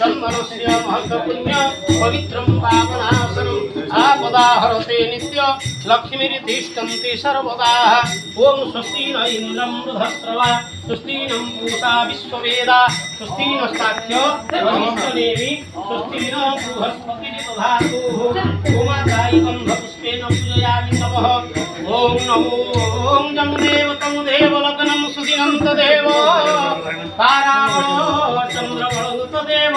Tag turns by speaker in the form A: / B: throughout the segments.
A: सन्मनस्य महत्पुण्य पवित्रं पावनासनम् आपदाहरते नित्य लक्ष्मीर्तिष्ठन्ति सर्वदा। ओम स्वस्ति न इन्द्रं बृहस्रवा स्वस्ति न पूषा विश्ववेदा स्वस्ति नस्ताख्यो वरिष्ठनेमि स्वस्ति न बृहस्पतिर्दधातु। ओमादाय गन्धपुष्पेन पूजयामि नमः। ओम नमो ओम जं देव तं देव लग्नं सुदिनं तदेव तारावळ चन्द्रवळ तदेव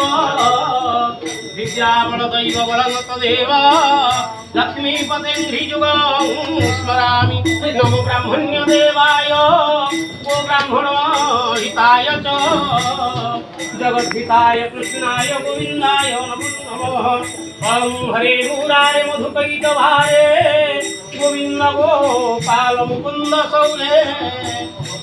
A: विद्यावळ दैववळ तदेव लक्ष्मीपतिं ह्रिजुगं स्मरामि। नमो ब्राह्मण्य देवाय ओ ब्राह्मण हिताय च जगद्धिताय कृष्णाय गोविन्दाय नमो नमः। ओम हरे मुरारे मधुकैटभारे गोविन्द गोपाल मुकुन्द सौरे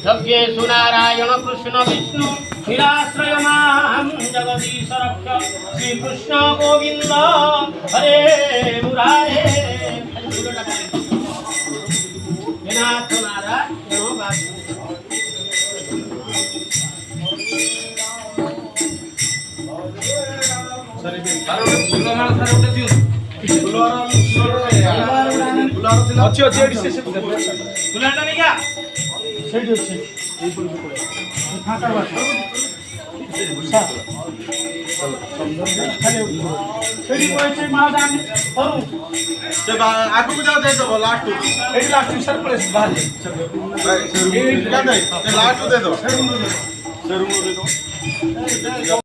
A: यज्ञेषु नारायण कृष्ण विष्णु निराश्रय मां जगदीश रक्ष श्रीकृष्ण गोविन्द हरे मुरारे नाथ नारायण
B: अच्छी अच्छी एडी से
A: बुलाटा नहीं क्या
B: सेट अच्छी ये पूरी पूरी हां करवा सा सेडी कोई से माल दान करू
C: जब आगू को जाओ दे दो लास्ट
B: एडी लास्ट सरप्राइज बाहर
C: भाई क्या दे लास्ट दे दो सर दे दो